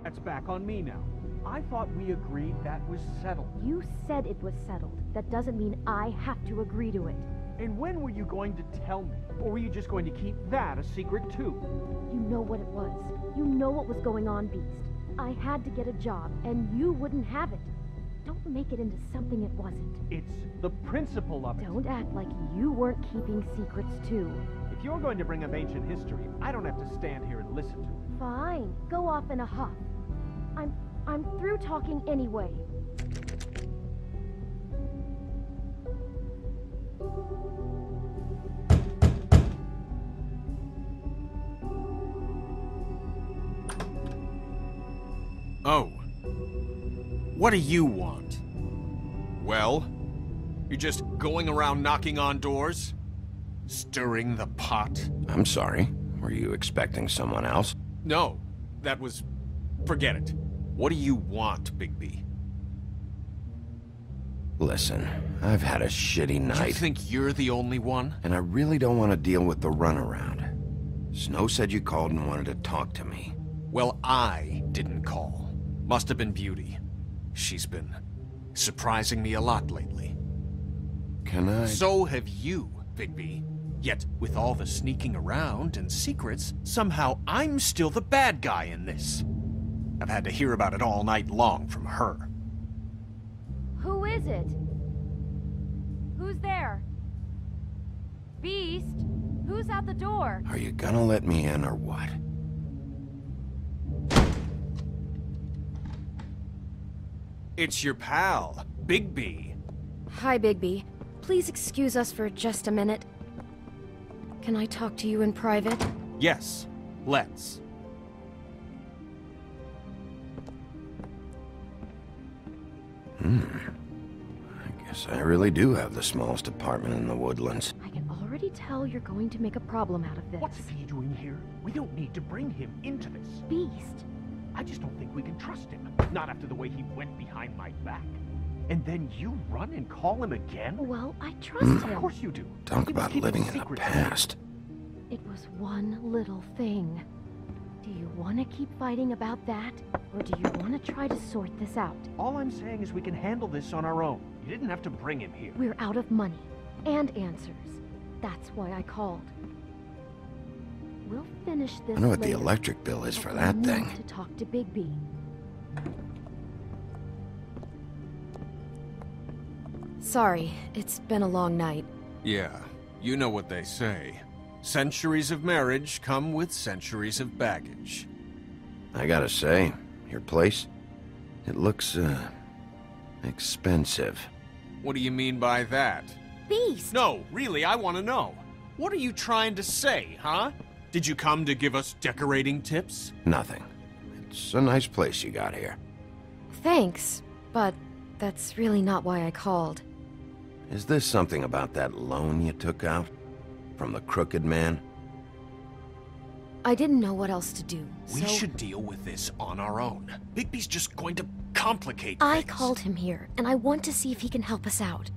That's back on me now. I thought we agreed that was settled. You said it was settled. That doesn't mean I have to agree to it. And when were you going to tell me? Or were you just going to keep that a secret too? You know what it was. You know what was going on, Beast. I had to get a job, and you wouldn't have it. Don't make it into something it wasn't. It's the principle of it. Don't act like you weren't keeping secrets too. If you're going to bring up ancient history, I don't have to stand here and listen to it. Fine. Go off in a huff. I'm through talking anyway. Oh. What do you want? Well? You're just going around knocking on doors? Stirring the pot? I'm sorry. Were you expecting someone else? No. That was... forget it. What do you want, Bigby? Listen, I've had a shitty night. You think you're the only one? And I really don't want to deal with the runaround. Snow said you called and wanted to talk to me. Well, I didn't call. Must have been Beauty. She's been surprising me a lot lately. Can I... So have you, Bigby. Yet, with all the sneaking around and secrets, somehow I'm still the bad guy in this. I've had to hear about it all night long from her. Who is it? Who's there? Beast? Who's out the door? Are you gonna let me in or what? It's your pal, Bigby. Hi, Bigby. Please excuse us for just a minute. Can I talk to you in private? Yes, let's. I guess I really do have the smallest apartment in the woodlands. I can already tell you're going to make a problem out of this. What's he doing here? We don't need to bring him into this. Beast? I just don't think we can trust him. Not after the way he went behind my back. And then you run and call him again? Well, I trust him. Of course you do. Talk He was about keeping living in the secrets. past. It was one little thing. Do you want to keep fighting about that? Or do you want to try to sort this out? All I'm saying is we can handle this on our own. You didn't have to bring him here. We're out of money. And answers. That's why I called. We'll finish this I wonder what the later, electric bill is for but that we thing. need to talk to Bigby. Sorry, it's been a long night. Yeah, you know what they say. Centuries of marriage come with centuries of baggage. I gotta say, your place, it looks, expensive. What do you mean by that? Beast! No, really, I want to know. What are you trying to say, huh? Did you come to give us decorating tips? Nothing. It's a nice place you got here. Thanks, but that's really not why I called. Is this something about that loan you took out? From the crooked man? I didn't know what else to do, We so should deal with this on our own. Bigby's just going to complicate I things. called him here, and I want to see if he can help us out.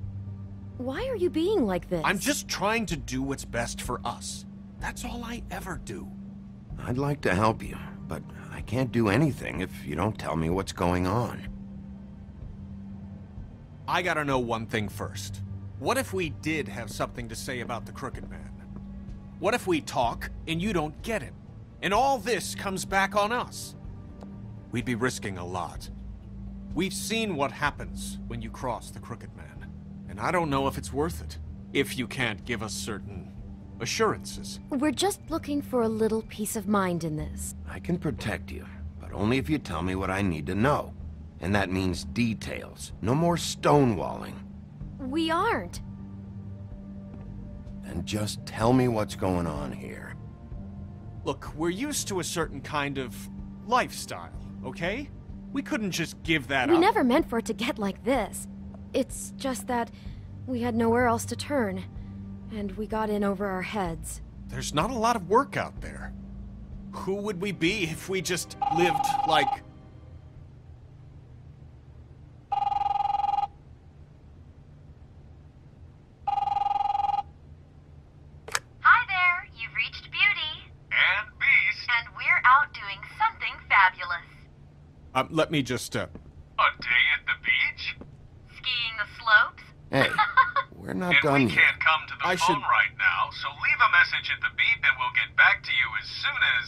Why are you being like this? I'm just trying to do what's best for us. That's all I ever do. I'd like to help you, but I can't do anything if you don't tell me what's going on. I gotta know one thing first. What if we did have something to say about the Crooked Man? What if we talk and you don't get him? And all this comes back on us? We'd be risking a lot. We've seen what happens when you cross the Crooked Man. And I don't know if it's worth it. If you can't give us certain assurances. We're just looking for a little peace of mind in this. I can protect you, but only if you tell me what I need to know. And that means details. No more stonewalling. We aren't. Then just tell me what's going on here. Look, we're used to a certain kind of lifestyle, okay? We couldn't just give that We up. never meant for it to get like this. It's just that we had nowhere else to turn, and we got in over our heads. There's not a lot of work out there. Who would we be if we just lived like... Hi there, you've reached Beauty. And Beast. Let me just, A day at the beach? Skiing the slopes? Hey, we're not And done we yet. can't come to the phone right now, so leave a message at the beep and we'll get back to you as soon as...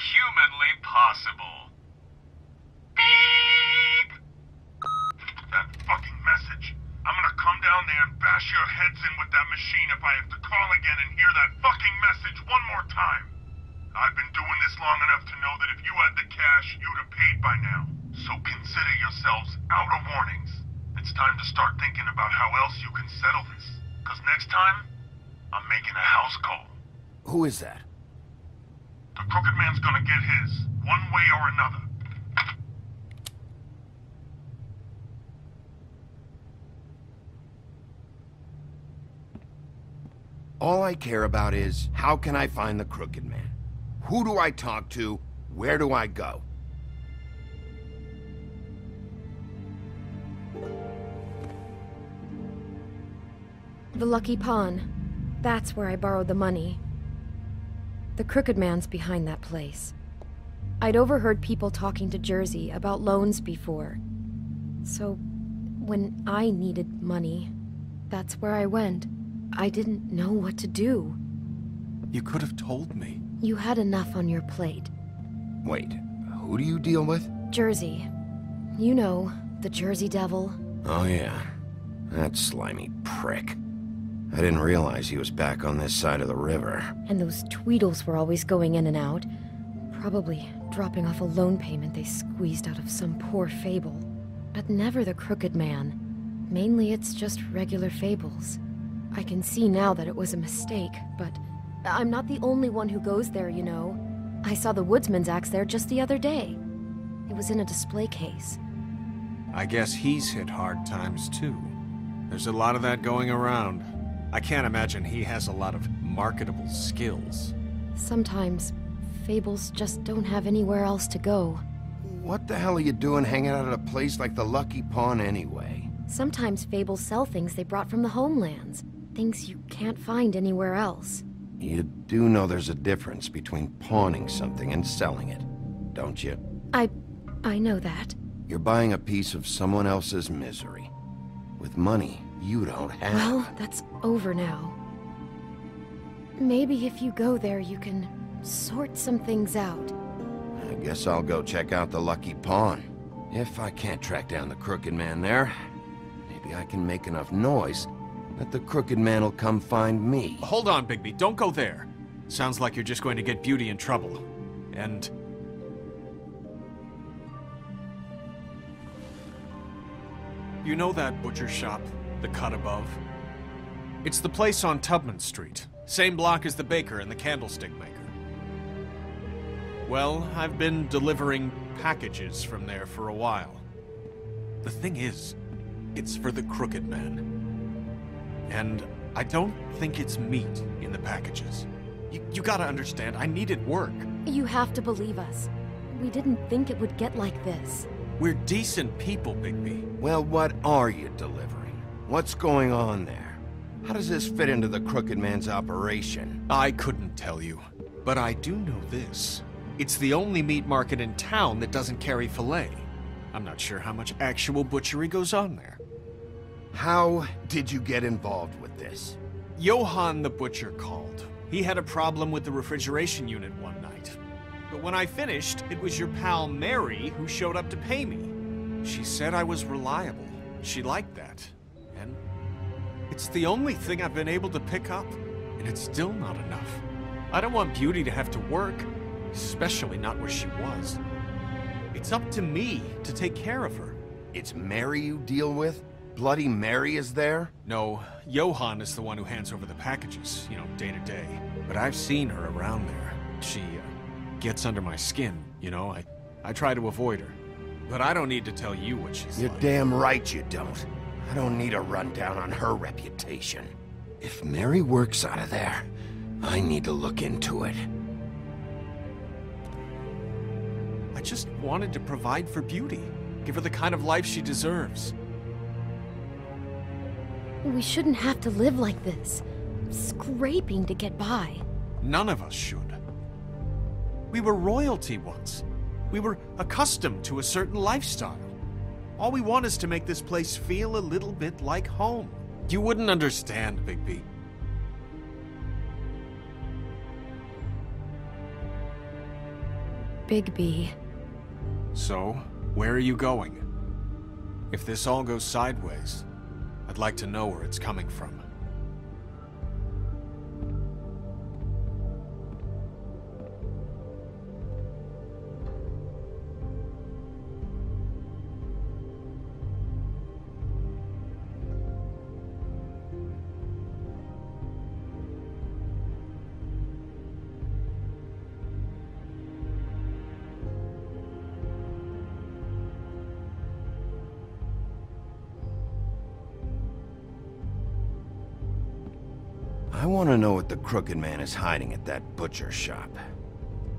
humanly possible. Beep! That fucking message. I'm gonna come down there and bash your heads in with that machine if I have to call again and hear that fucking message one more time. I've been doing this long enough to know that if you had the cash, you'd have paid by now. So consider yourselves out of warnings. It's time to start thinking about how else you can settle this. Because next time, I'm making a house call. Who is that? The Crooked Man's gonna get his, one way or another. All I care about is, how can I find the Crooked Man? Who do I talk to? Where do I go? The Lucky Pawn. That's where I borrowed the money. The Crooked Man's behind that place. I'd overheard people talking to Jersey about loans before. So, when I needed money, that's where I went. I didn't know what to do. You could have told me. You had enough on your plate. Wait, who do you deal with? Jersey. You know, the Jersey Devil. Oh yeah, that slimy prick. I didn't realize he was back on this side of the river. And those Tweedles were always going in and out. Probably dropping off a loan payment they squeezed out of some poor Fable. But never the Crooked Man. Mainly it's just regular Fables. I can see now that it was a mistake, but I'm not the only one who goes there, you know. I saw the Woodsman's axe there just the other day. It was in a display case. I guess he's hit hard times too. There's a lot of that going around. I can't imagine he has a lot of marketable skills. Sometimes, Fables just don't have anywhere else to go. What the hell are you doing hanging out at a place like the Lucky Pawn anyway? Sometimes Fables sell things they brought from the homelands. Things you can't find anywhere else. You do know there's a difference between pawning something and selling it, don't you? I know that. You're buying a piece of someone else's misery. With money you don't have. Well, that's over now. Maybe if you go there, you can sort some things out. I guess I'll go check out the Lucky Pawn. If I can't track down the Crooked Man there, maybe I can make enough noise that the Crooked Man will come find me. Hold on, Bigby. Don't go there. Sounds like you're just going to get Beauty in trouble. And... you know that butcher shop? The cut above? It's the place on Tubman Street. Same block as the baker and the candlestick maker. Well, I've been delivering packages from there for a while. The thing is, it's for the Crooked Man. And I don't think it's meat in the packages. You gotta understand, I needed work. You have to believe us. We didn't think it would get like this. We're decent people, Bigby. Well, what are you delivering? What's going on there? How does this fit into the Crooked Man's operation? I couldn't tell you, but I do know this. It's the only meat market in town that doesn't carry filet. I'm not sure how much actual butchery goes on there. How did you get involved with this? Johann the butcher called. He had a problem with the refrigeration unit one night. But when I finished, it was your pal Mary who showed up to pay me. She said I was reliable. She liked that. And it's the only thing I've been able to pick up, and it's still not enough. I don't want Beauty to have to work, especially not where she was. It's up to me to take care of her. It's Mary you deal with? Bloody Mary is there? No, Johann is the one who hands over the packages, you know, day to day. But I've seen her around there. She, gets under my skin, you know? I try to avoid her. But I don't need to tell you what she's You're like. damn right you don't. I don't need a rundown on her reputation. If Mary works out of there, I need to look into it. I just wanted to provide for Beauty. Give her the kind of life she deserves. We shouldn't have to live like this. Scraping to get by. None of us should. We were royalty once. We were accustomed to a certain lifestyle. All we want is to make this place feel a little bit like home. You wouldn't understand, Bigby. Bigby. So, where are you going? If this all goes sideways, I'd like to know where it's coming from. I want to know what the Crooked Man is hiding at that butcher shop.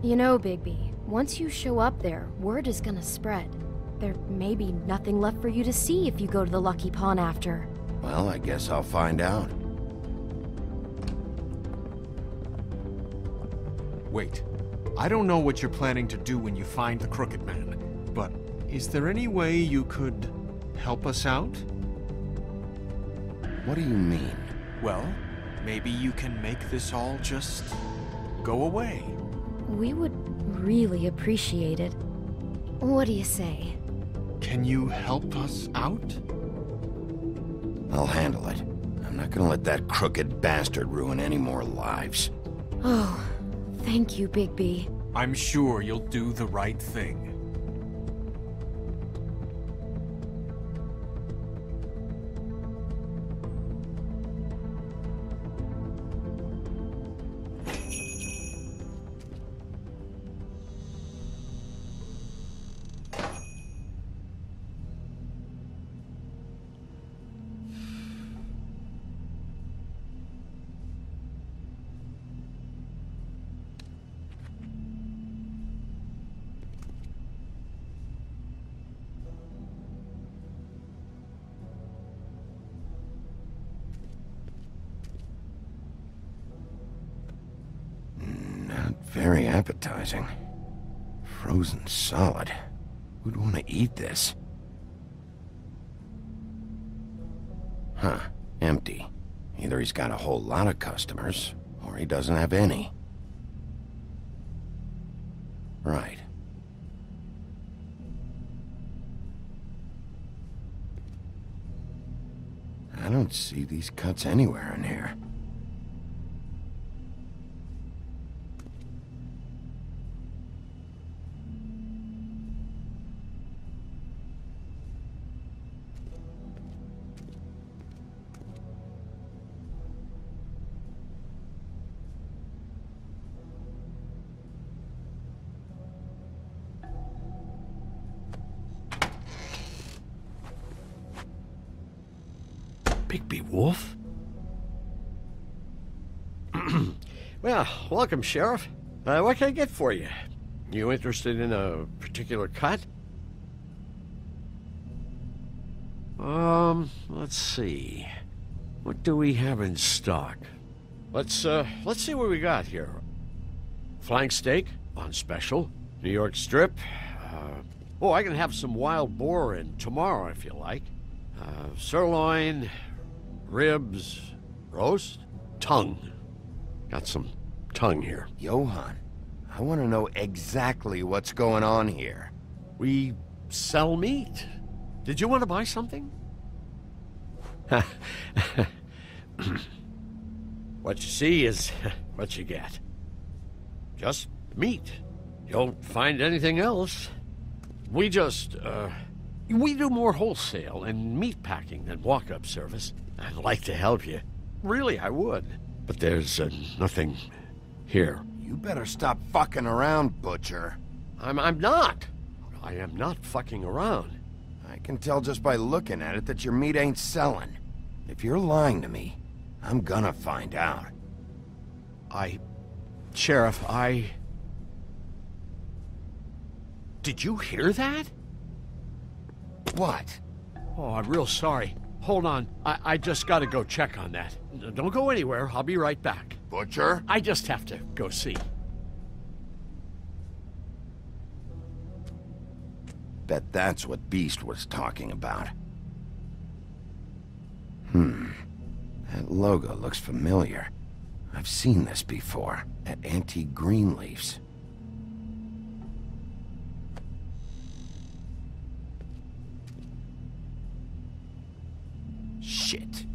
You know, Bigby, once you show up there, word is gonna spread. There may be nothing left for you to see if you go to the Lucky Pawn after. Well, I guess I'll find out. Wait, I don't know what you're planning to do when you find the Crooked Man, but is there any way you could help us out? What do you mean? Well, maybe you can make this all just go away. We would really appreciate it. What do you say? Can you help us out? I'll handle it. I'm not gonna let that crooked bastard ruin any more lives. Oh, thank you, Bigby. I'm sure you'll do the right thing. Very appetizing. Frozen solid. Who'd want to eat this? Huh. Empty. Either he's got a whole lot of customers, or he doesn't have any. Right. I don't see these cuts anywhere in here. Bigby Wolf? Well, welcome, Sheriff. What can I get for you? You interested in a particular cut? Let's see. What do we have in stock? Let's see what we got here. Flank steak on special. New York strip. Oh, I can have some wild boar in tomorrow if you like. Sirloin, ribs, roast, tongue. Got some tongue here. Johann, I want to know exactly what's going on here. We sell meat. Did you want to buy something? What you see is what you get. Just meat. You don't find anything else. We just, we do more wholesale and meat packing than walk-up service. I'd like to help you. Really, I would. But there's nothing here. You better stop fucking around, Butcher. I'm not. I am not fucking around. I can tell just by looking at it that your meat ain't selling. If you're lying to me, I'm gonna find out. Sheriff, Did you hear that? What? Oh, I'm real sorry. Hold on. I just gotta go check on that. Don't go anywhere. I'll be right back. Butcher? I just have to go see. bet that's what Beast was talking about. That logo looks familiar. I've seen this before, at Antique Greenleaf's. Shit.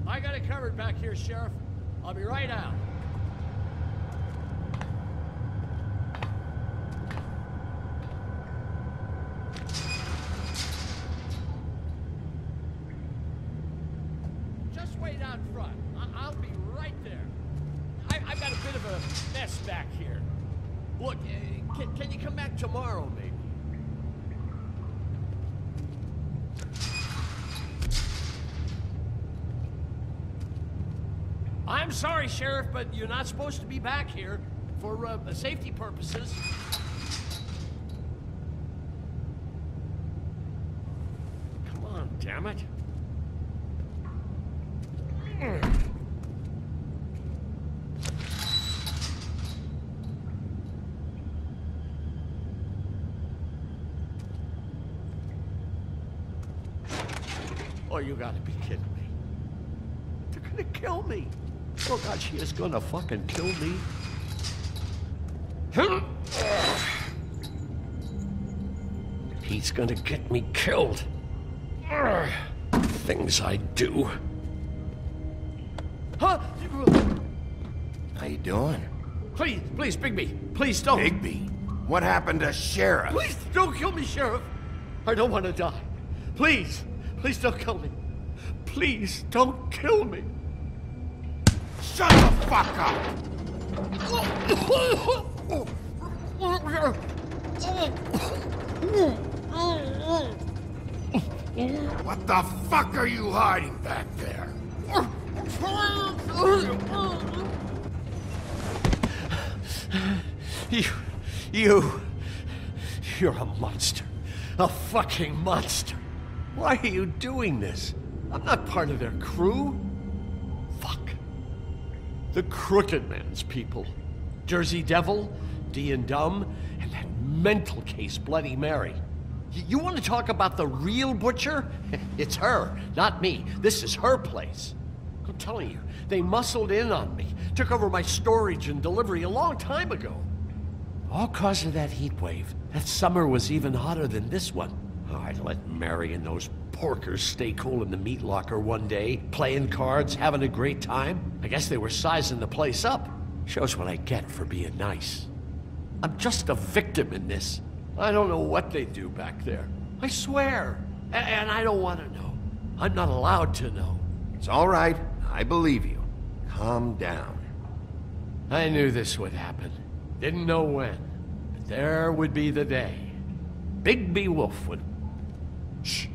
I got it covered back here, Sheriff. I'll be right out. Just wait out front. I'll be right there. I've got a bit of a mess back here. Look, can you come back tomorrow, maybe? I'm sorry, Sheriff, but you're not supposed to be back here for safety purposes. Come on, damn it. Oh, you gotta be kidding me. They're gonna kill me. Oh God, she is gonna fucking kill me. He's gonna get me killed. Things I do. Huh? How you doing? Please, Bigby. Please don't. Bigby? What happened to Sheriff? Please don't kill me, Sheriff. I don't want to die. Please don't kill me. Please don't kill me. Shut the fuck up! What the fuck are you hiding back there? You're a monster. A fucking monster. Why are you doing this? I'm not part of their crew. Fuck. The Crooked Man's people. Jersey Devil, D and Dumb, and that mental case Bloody Mary. You want to talk about the real butcher? It's her, not me. This is her place. I'm telling you, they muscled in on me, took over my storage and delivery a long time ago. All cause of that heat wave. That summer was even hotter than this one. Oh, I let Mary and those porkers stay cool in the meat locker one day, playing cards, having a great time. I guess they were sizing the place up. Shows what I get for being nice. I'm just a victim in this. I don't know what they do back there. I swear. And I don't want to know. I'm not allowed to know. It's all right. I believe you. Calm down. I knew this would happen. Didn't know when. But there would be the day. Bigby Wolf would... Shh.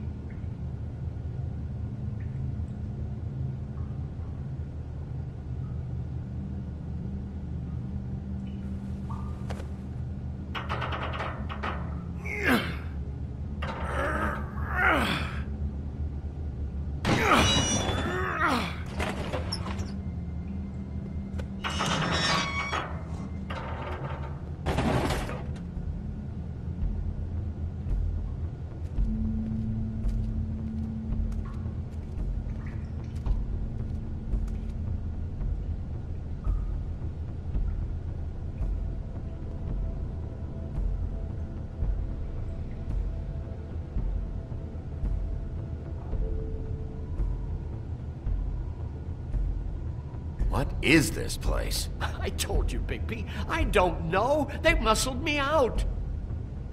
What is this place? I told you, Bigby. I don't know. They muscled me out.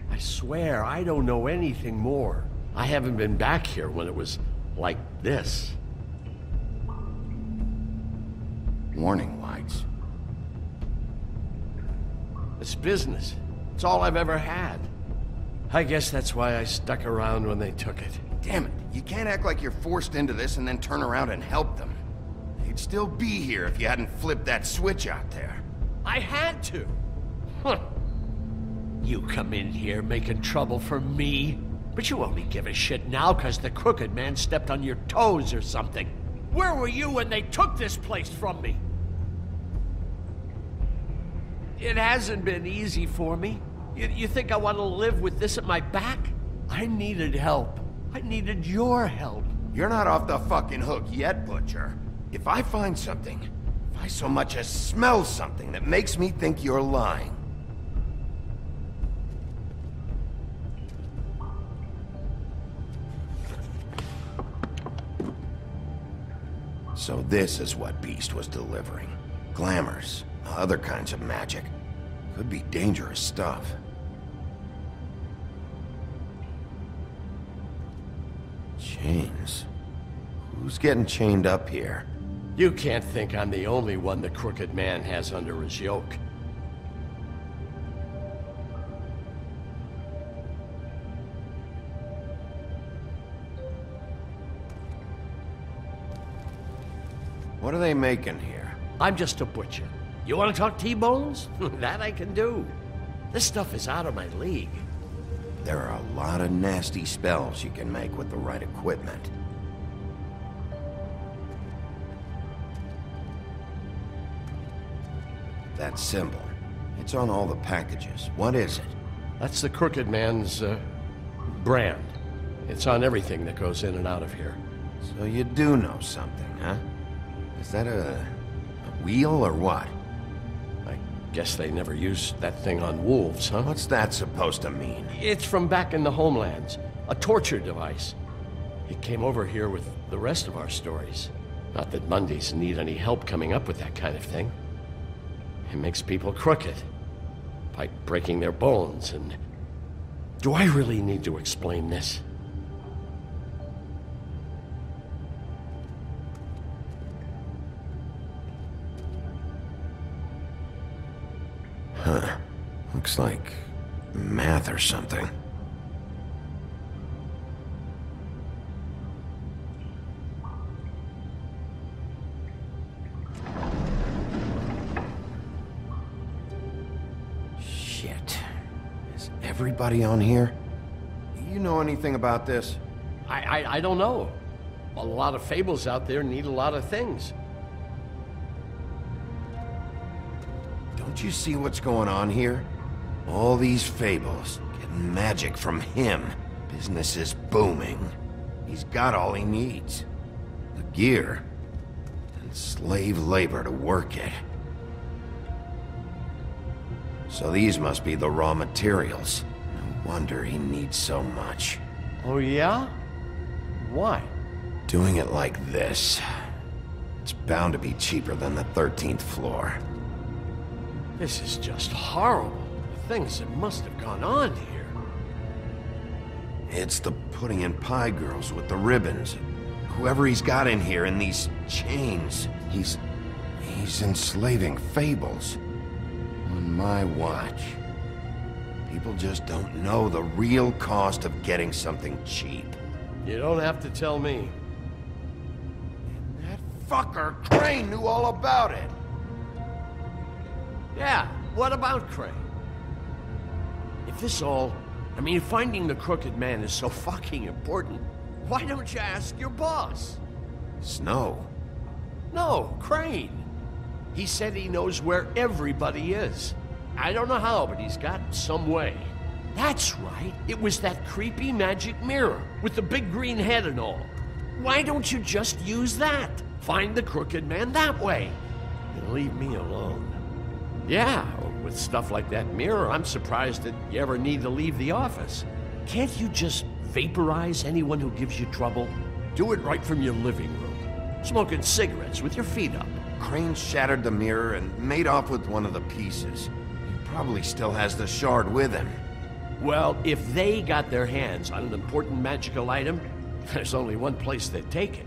I swear, I don't know anything more. I haven't been back here when it was like this. Warning lights. It's business. It's all I've ever had. I guess that's why I stuck around when they took it. Damn it, you can't act like you're forced into this and then turn around and help them. They'd still be here if you hadn't flipped that switch out there. I had to. Huh. You come in here making trouble for me, but you only give a shit now because the Crooked Man stepped on your toes or something. Where were you when they took this place from me? It hasn't been easy for me. You think I want to live with this at my back? I needed help. I needed your help. You're not off the fucking hook yet, Butcher. If I find something, if I so much as smell something that makes me think you're lying... So this is what Beast was delivering. Glamours, other kinds of magic. Could be dangerous stuff. Chains. Who's getting chained up here? You can't think I'm the only one the Crooked Man has under his yoke. What are they making here? I'm just a butcher. You want to talk T-bones? That I can do. This stuff is out of my league. There are a lot of nasty spells you can make with the right equipment. That symbol. It's on all the packages. What is it? That's the Crooked Man's, brand. It's on everything that goes in and out of here. So you do know something, huh? Is that a wheel or what? I guess they never used that thing on wolves, huh? What's that supposed to mean? It's from back in the homelands. A torture device. It came over here with the rest of our stories. Not that Mondays need any help coming up with that kind of thing. It makes people crooked. By breaking their bones and... Do I really need to explain this? Huh. Looks like math or something. Shit. Is everybody on here? You know anything about this? I don't know. A lot of fables out there need a lot of things. Don't you see what's going on here? All these fables, getting magic from him. Business is booming. He's got all he needs. The gear, and slave labor to work it. So these must be the raw materials. No wonder he needs so much. Oh yeah? Why? Doing it like this, it's bound to be cheaper than the 13th floor. This is just horrible. The things that must have gone on here. It's the putting in pie girls with the ribbons. Whoever he's got in here in these chains, he's enslaving fables. On my watch. People just don't know the real cost of getting something cheap. You don't have to tell me. And that fucker Crane knew all about it. Yeah, what about Crane? If this all... finding the Crooked Man is so fucking important, why don't you ask your boss? Snow? No, Crane. He said he knows where everybody is. I don't know how, but he's got some way. That's right. It was that creepy magic mirror with the big green head and all. Why don't you just use that? Find the Crooked Man that way. And leave me alone. Yeah, with stuff like that mirror, I'm surprised that you ever need to leave the office. Can't you just vaporize anyone who gives you trouble? Do it right from your living room. Smoking cigarettes with your feet up. Crane shattered the mirror and made off with one of the pieces. He probably still has the shard with him. Well, if they got their hands on an important magical item, there's only one place they'd take it.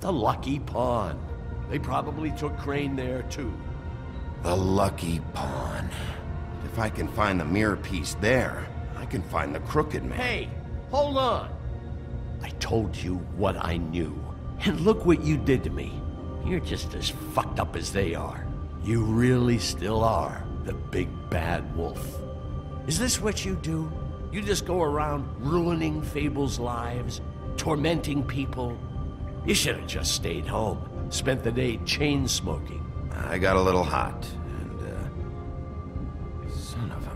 The Lucky Pawn. They probably took Crane there, too. The Lucky Pawn. If I can find the mirror piece there, I can find the Crooked Man. Hey, hold on. I told you what I knew. And look what you did to me. You're just as fucked up as they are. You really still are the big bad wolf. Is this what you do? You just go around ruining Fables' lives, tormenting people, You should have just stayed home. Spent the day chain smoking. I got a little hot, and, son of a...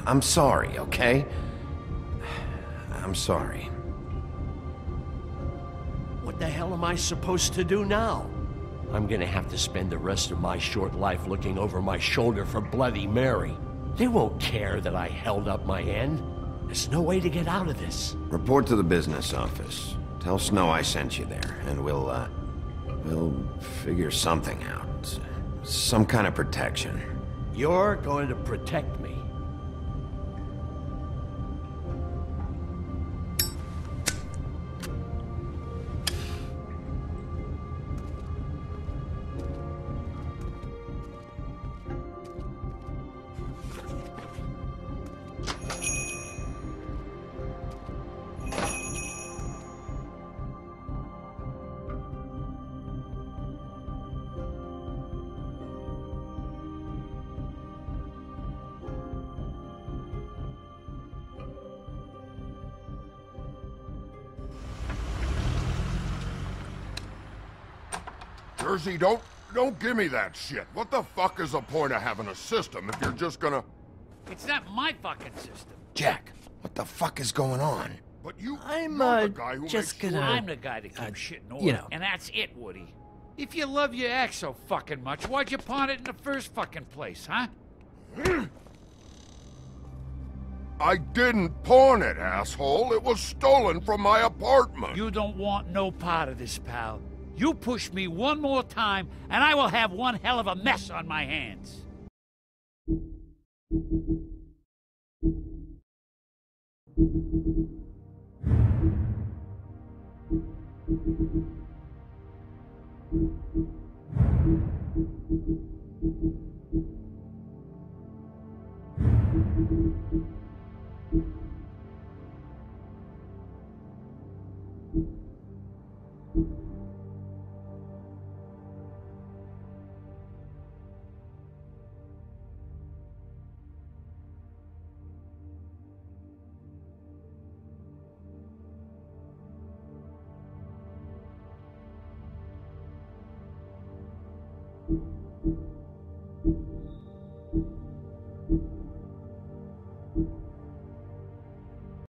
I'm sorry, okay? I'm sorry. What the hell am I supposed to do now? I'm gonna have to spend the rest of my short life looking over my shoulder for Bloody Mary. They won't care that I held up my end. There's no way to get out of this. Report to the business office. Tell Snow I sent you there, and we'll figure something out. Some kind of protection. You're going to protect me. Jersey, don't give me that shit. What the fuck is the point of having a system if you're just gonna... It's not my fucking system. Jack, what the fuck is going on? But you're the guy who just makes gonna... I'm the guy that keeps shit in order. you know. And that's it, Woody. If you love your ex so fucking much, why'd you pawn it in the first fucking place, huh? I didn't pawn it, asshole. It was stolen from my apartment. You don't want no part of this, pal. You push me one more time, and I will have one hell of a mess on my hands. you